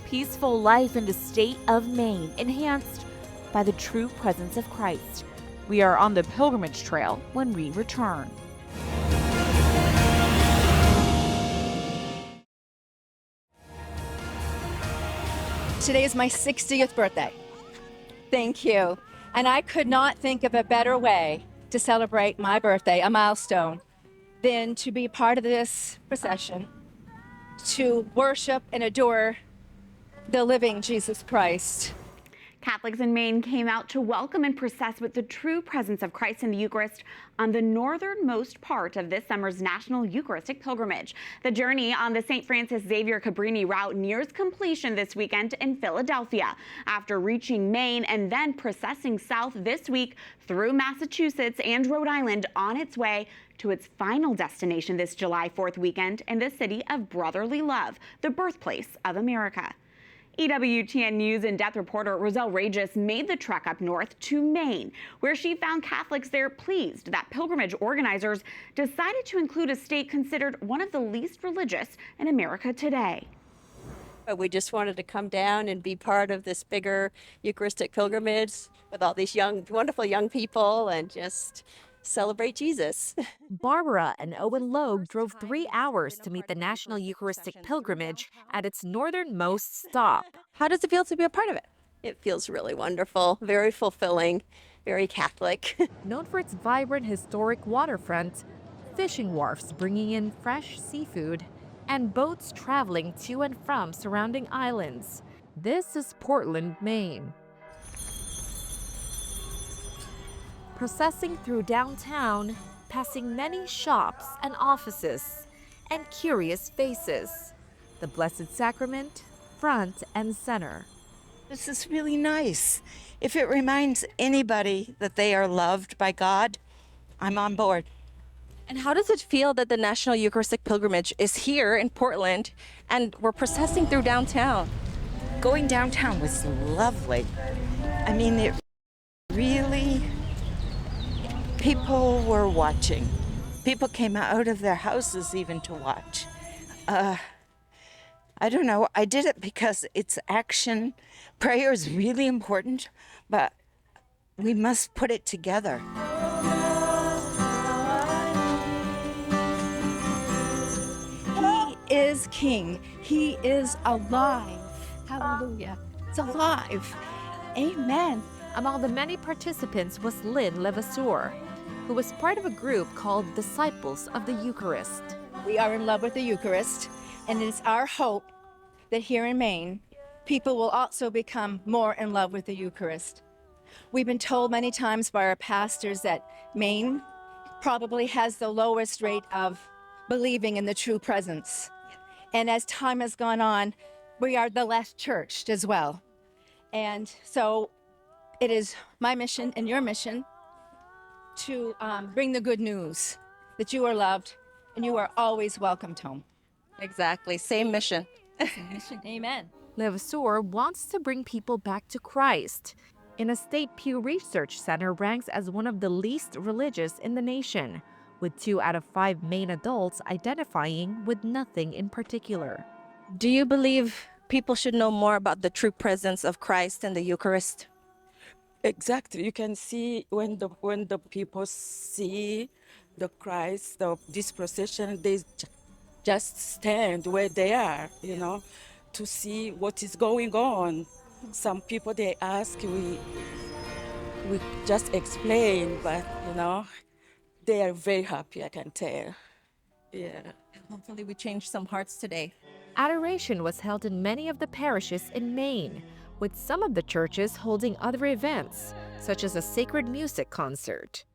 Peaceful life in the state of Maine, enhanced by the true presence of Christ. We are on the pilgrimage trail when we return. Today is my 60th birthday. Thank you. And I could not think of a better way to celebrate my birthday, a milestone, than to be part of this procession, to worship and adore the living Jesus Christ. Catholics in Maine came out to welcome and process with the true presence of Christ in the Eucharist on the northernmost part of this summer's National Eucharistic Pilgrimage. The journey on the St. Francis Xavier Cabrini route nears completion this weekend in Philadelphia, after reaching Maine and then processing south this week through Massachusetts and Rhode Island on its way to its final destination this July 4th weekend in the city of brotherly love, the birthplace of America. EWTN News in-depth reporter Roselle Reyes made the trek up north to Maine, where she found Catholics there pleased that pilgrimage organizers decided to include a state considered one of the least religious in America today. We just wanted to come down and be part of this bigger Eucharistic pilgrimage with all these wonderful young people and just celebrate Jesus. Barbara and Owen Logue drove 3 hours to meet the National Eucharistic Pilgrimage at its northernmost stop. How does it feel to be a part of it? It feels really wonderful, very fulfilling, very Catholic. Known for its vibrant historic waterfront, fishing wharfs bringing in fresh seafood, and boats traveling to and from surrounding islands. This is Portland, Maine. Processing through downtown, passing many shops and offices, and curious faces. The Blessed Sacrament, front and center. This is really nice. If it reminds anybody that they are loved by God, I'm on board. And how does it feel that the National Eucharistic Pilgrimage is here in Portland and we're processing through downtown? Going downtown was lovely. I mean, it really, people were watching. People came out of their houses even to watch. I don't know, I did it because it's action. Prayer is really important, but we must put it together. He is King. He is alive. Hallelujah. It's alive. Amen. Among the many participants was Lynn Levasseur, who was part of a group called Disciples of the Eucharist. We are in love with the Eucharist, and it is our hope that here in Maine, people will also become more in love with the Eucharist. We've been told many times by our pastors that Maine probably has the lowest rate of believing in the true presence. And as time has gone on, we are the less churched as well. And so it is my mission and your mission to bring the good news that you are loved and you are always welcomed home. Exactly. Same mission. Same mission. Amen. Levasseur wants to bring people back to Christ. In a state Pew Research Center ranks as one of the least religious in the nation, with 2 out of 5 Maine adults identifying with nothing in particular. Do you believe people should know more about the true presence of Christ in the Eucharist? Exactly. You can see when the people see the Christ, this procession, they just stand where they are, to see what is going on. Some people, they ask, we just explain, but, they are very happy, I can tell. Yeah. Hopefully we change some hearts today. Adoration was held in many of the parishes in Maine, with some of the churches holding other events, such as a sacred music concert.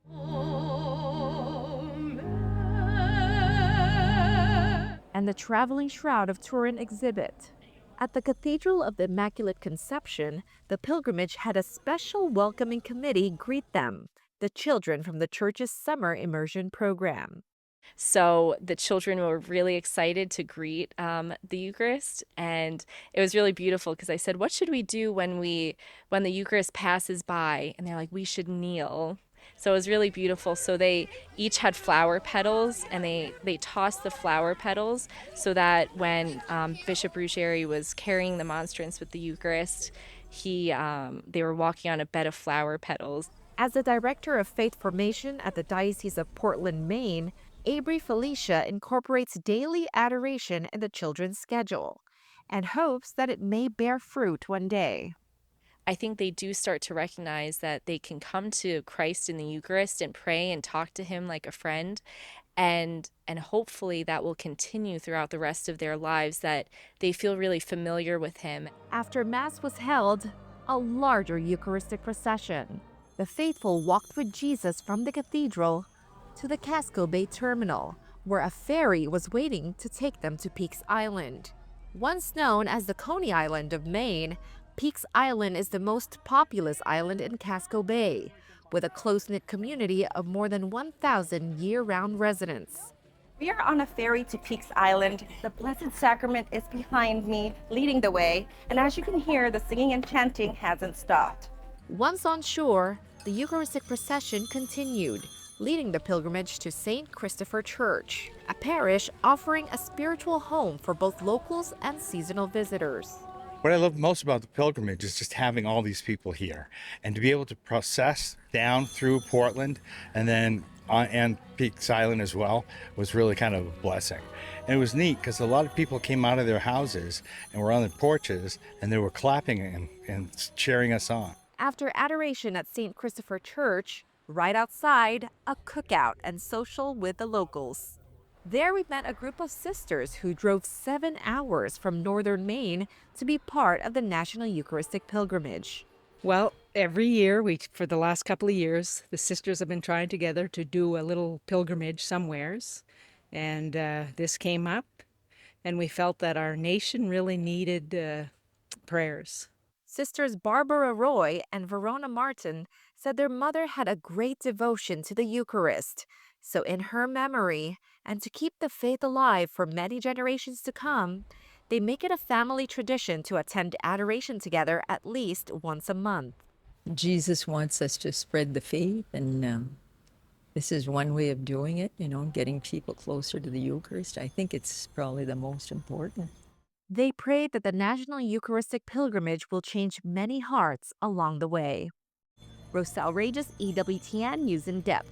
And the traveling shroud of Turin exhibit. At the Cathedral of the Immaculate Conception, the pilgrimage had a special welcoming committee greet them, the children from the church's summer immersion program. So the children were really excited to greet the Eucharist, and it was really beautiful because I said, what should we do when the Eucharist passes by? And they're like, we should kneel. So it was really beautiful. So they each had flower petals, and they tossed the flower petals so that when Bishop Ruggieri was carrying the monstrance with the Eucharist, they were walking on a bed of flower petals. As the director of faith formation at the Diocese of Portland, Maine, Abri Felicia incorporates daily adoration in the children's schedule and hopes that it may bear fruit one day. I think they do start to recognize that they can come to Christ in the Eucharist and pray and talk to him like a friend, and hopefully that will continue throughout the rest of their lives, that they feel really familiar with him. After Mass was held, a larger Eucharistic procession. The faithful walked with Jesus from the cathedral to the Casco Bay terminal, where a ferry was waiting to take them to Peaks Island. Once known as the Coney Island of Maine, Peaks Island is the most populous island in Casco Bay, with a close-knit community of more than 1,000 year-round residents. We are on a ferry to Peaks Island. The Blessed Sacrament is behind me, leading the way, and as you can hear, the singing and chanting hasn't stopped. Once on shore, the Eucharistic procession continued, leading the pilgrimage to St. Christopher Church, a parish offering a spiritual home for both locals and seasonal visitors. What I love most about the pilgrimage is just having all these people here and to be able to process down through Portland and then and Peaks Island as well was really kind of a blessing. And it was neat because a lot of people came out of their houses and were on the porches and they were clapping and cheering us on. After adoration at St. Christopher Church, right outside, a cookout and social with the locals. There we met a group of sisters who drove 7 hours from northern Maine to be part of the National Eucharistic Pilgrimage. Well, every year, for the last couple of years, the sisters have been trying together to do a little pilgrimage somewheres. And this came up, and we felt that our nation really needed prayers. Sisters Barbara Roy and Verona Martin said their mother had a great devotion to the Eucharist. So in her memory, and to keep the faith alive for many generations to come, they make it a family tradition to attend adoration together at least once a month. Jesus wants us to spread the faith, and this is one way of doing it, getting people closer to the Eucharist. I think it's probably the most important. They prayed that the National Eucharistic Pilgrimage will change many hearts along the way. Roselle Reyes, EWTN News in Depth.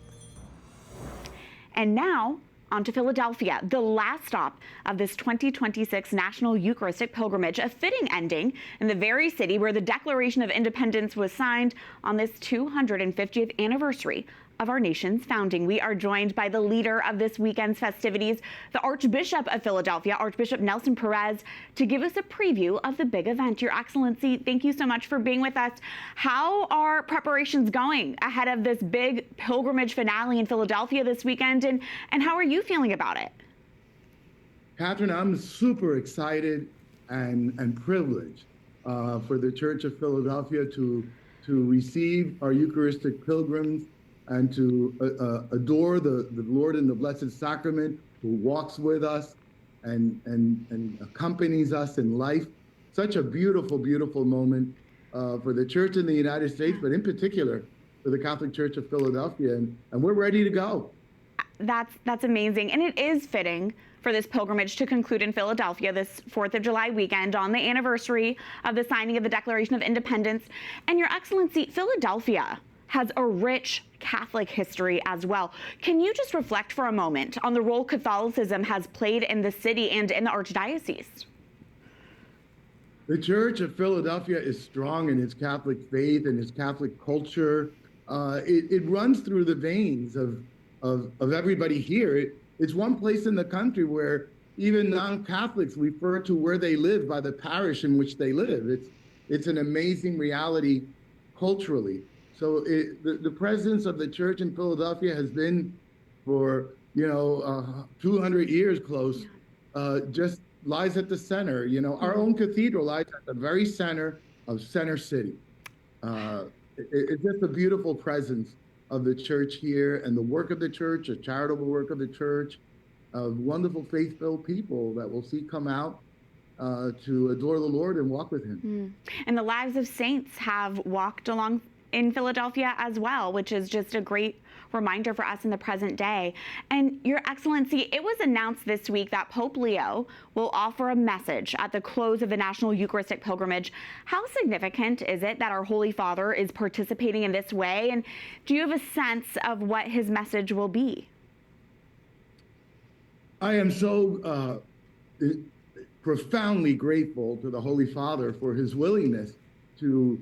And now, on to Philadelphia, the last stop of this 2026 National Eucharistic Pilgrimage, a fitting ending in the very city where the Declaration of Independence was signed on this 250th anniversary of our nation's founding. We are joined by the leader of this weekend's festivities, the Archbishop of Philadelphia, Archbishop Nelson Perez, to give us a preview of the big event. Your Excellency, thank you so much for being with us. How are preparations going ahead of this big pilgrimage finale in Philadelphia this weekend, and how are you feeling about it? Catherine, I'm super excited and privileged for the Church of Philadelphia to receive our Eucharistic pilgrims and to adore the Lord in the Blessed Sacrament, who walks with us and accompanies us in life. Such a beautiful, beautiful moment for the Church in the United States, but in particular for the Catholic Church of Philadelphia, and we're ready to go. That's amazing, and it is fitting for this pilgrimage to conclude in Philadelphia this 4th of July weekend on the anniversary of the signing of the Declaration of Independence. And Your Excellency, Philadelphia has a rich Catholic history as well. Can you just reflect for a moment on the role Catholicism has played in the city and in the Archdiocese? The Church of Philadelphia is strong in its Catholic faith and its Catholic culture. It runs through the veins of everybody here. It's one place in the country where even non-Catholics refer to where they live by the parish in which they live. It's an amazing reality culturally. So the presence of the Church in Philadelphia has been for 200 years close, just lies at the center. Our own cathedral lies at the very center of Center City. It's just a beautiful presence of the Church here, and the work of the Church, the charitable work of the Church, of wonderful faith-filled people that we'll see come out to adore the Lord and walk with Him. And the lives of saints have walked along in Philadelphia as well, which is just a great reminder for us in the present day. And Your Excellency, it was announced this week that Pope Leo will offer a message at the close of the National Eucharistic Pilgrimage. How significant is it that our Holy Father is participating in this way? And do you have a sense of what his message will be? I am so profoundly grateful to the Holy Father for his willingness to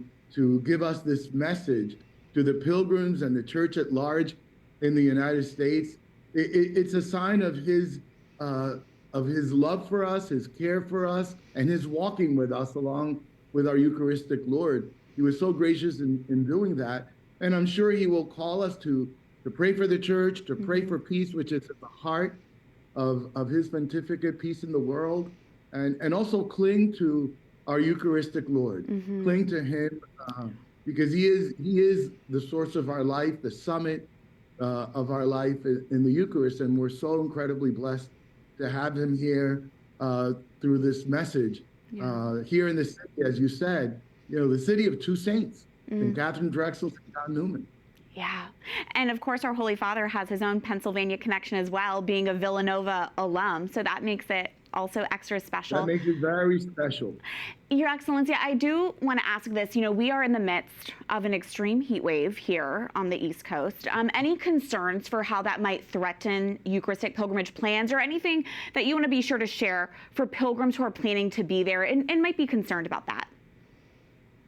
give us this message to the pilgrims and the Church at large in the United States. It's a sign of his love for us, his care for us, and his walking with us along with our Eucharistic Lord. He was so gracious in doing that. And I'm sure he will call us to pray for the Church, to pray for peace, which is at the heart of his pontificate, peace in the world, and also cling to our Eucharistic Lord, cling to him, because he is the source of our life, the summit of our life in the Eucharist, and we're so incredibly blessed to have him here through this message. Here in the city, as you said, the city of two saints, St. Catherine Drexel, St. John Neumann. Yeah. And of course, our Holy Father has his own Pennsylvania connection as well, being a Villanova alum. So that makes it also extra special. That makes it very special. Your Excellency, I do want to ask this. We are in the midst of an extreme heat wave here on the East Coast. Any concerns for how that might threaten Eucharistic pilgrimage plans, or anything that you want to be sure to share for pilgrims who are planning to be there and might be concerned about that?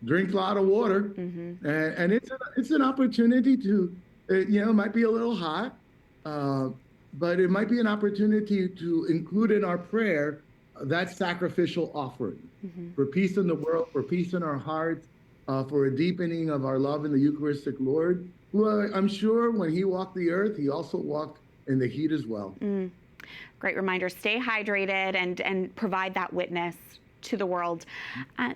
Drink a lot of water, and it's an opportunity to, it might be a little hot, but it might be an opportunity to include in our prayer that sacrificial offering for peace in the world, for peace in our hearts, for a deepening of our love in the Eucharistic Lord, who I'm sure when he walked the earth, he also walked in the heat as well. Great reminder. Stay hydrated and provide that witness to the world.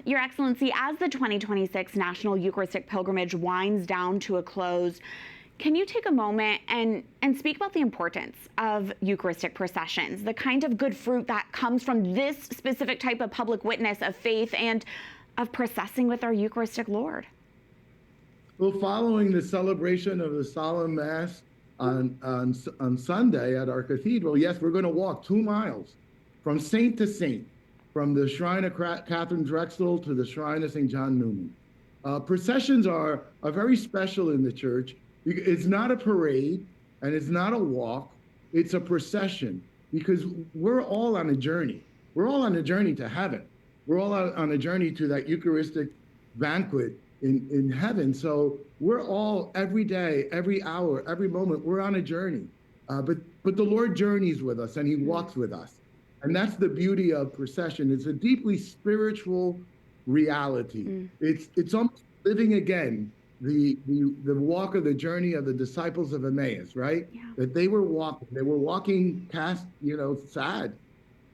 Your Excellency, as the 2026 National Eucharistic Pilgrimage winds down to a close, can you take a moment and speak about the importance of Eucharistic processions, the kind of good fruit that comes from this specific type of public witness of faith and of processing with our Eucharistic Lord? Well, following the celebration of the solemn Mass on Sunday at our cathedral, yes, we're going to walk 2 miles from saint to saint, from the shrine of Catherine Drexel to the shrine of St. John Neumann. Processions are very special in the Church. It's not a parade and it's not a walk, it's a procession, because we're all on a journey. We're all on a journey to heaven. We're all on a journey to that Eucharistic banquet in heaven. So we're all, every day, every hour, every moment, we're on a journey. But the Lord journeys with us and he walks with us. And that's the beauty of procession. It's a deeply spiritual reality. It's almost living again the walk of the journey of the disciples of Emmaus, right? Yeah. That they were walking past, sad.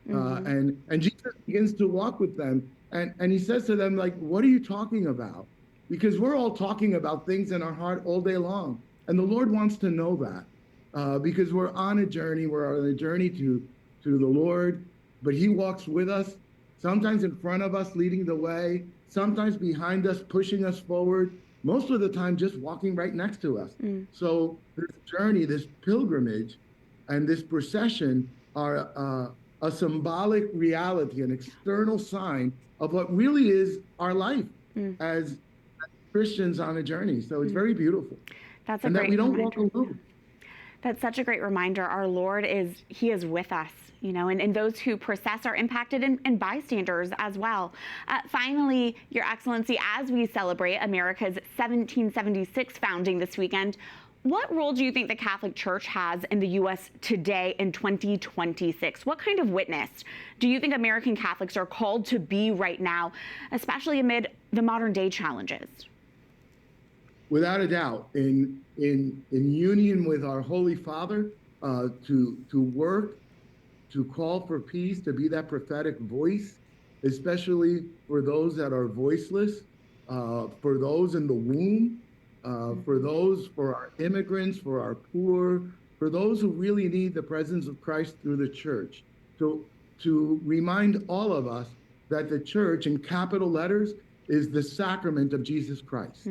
And Jesus begins to walk with them And he says to them, like, what are you talking about? Because we're all talking about things in our heart all day long. And the Lord wants to know that because we're on a journey. We're on a journey to the Lord, but he walks with us, sometimes in front of us, leading the way, sometimes behind us, pushing us forward, most of the time just walking right next to us. So this journey, this pilgrimage, and this procession are a symbolic reality, an external sign of what really is our life as Christians on a journey. So it's very beautiful. That's a and great that we don't reminder. walk alone. That's such a great reminder. Our Lord he is with us, you know, and those who process are impacted and bystanders as well. Finally, Your Excellency, as we celebrate America's 1776 founding this weekend, what role do you think the Catholic Church has in the U.S. today in 2026? What kind of witness do you think American Catholics are called to be right now, especially amid the modern day challenges? Without a doubt, in union with our Holy Father, to work, to call for peace, to be that prophetic voice, especially for those that are voiceless, for those in the womb, for our immigrants, for our poor, for those who really need the presence of Christ through the church. To remind all of us that the church, in capital letters, is the sacrament of Jesus Christ.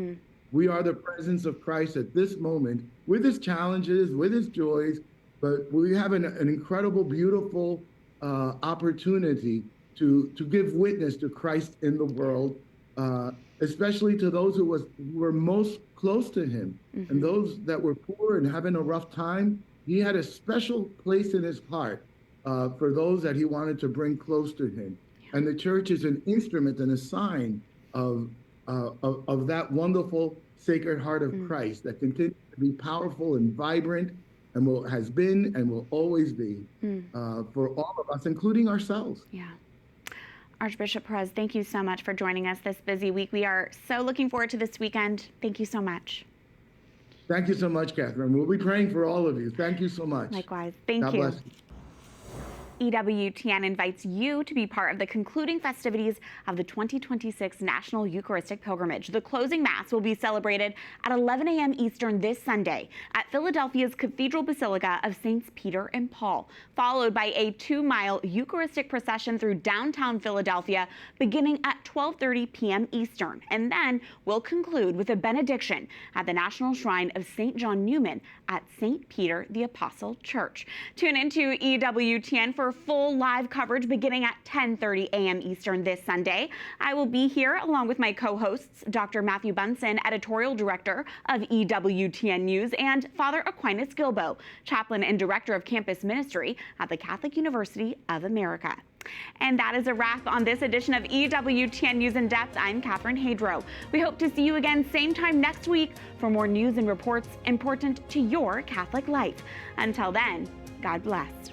We are the presence of Christ at this moment, with his challenges, with his joys, but we have an incredible, beautiful opportunity to give witness to Christ in the world, especially to those who were most close to him. And those that were poor and having a rough time, he had a special place in his heart for those that he wanted to bring close to him. And the church is an instrument and a sign of that wonderful Sacred Heart of Christ that continues to be powerful and vibrant and has been and will always be for all of us, including ourselves. Yeah. Archbishop Perez, thank you so much for joining us this busy week. We are so looking forward to this weekend. Thank you so much. Thank you so much, Catherine. We'll be praying for all of you. Thank you so much. Likewise. Thank you. God bless you. EWTN invites you to be part of the concluding festivities of the 2026 National Eucharistic Pilgrimage. The closing Mass will be celebrated at 11 a.m. Eastern this Sunday at Philadelphia's Cathedral Basilica of Saints Peter and Paul, followed by a 2-mile Eucharistic procession through downtown Philadelphia beginning at 12:30 p.m. Eastern. And then we'll conclude with a benediction at the National Shrine of St. John Neumann at St. Peter the Apostle Church. Tune into EWTN for full live coverage beginning at 10:30 a.m. Eastern this Sunday. I will be here along with my co-hosts, Dr. Matthew Bunson, editorial director of EWTN News, and Father Aquinas Gilbo, chaplain and director of campus ministry at the Catholic University of America. And that is a wrap on this edition of EWTN News in Depth. I'm Catherine Hadro. We hope to see you again same time next week for more news and reports important to your Catholic life. Until then, God bless.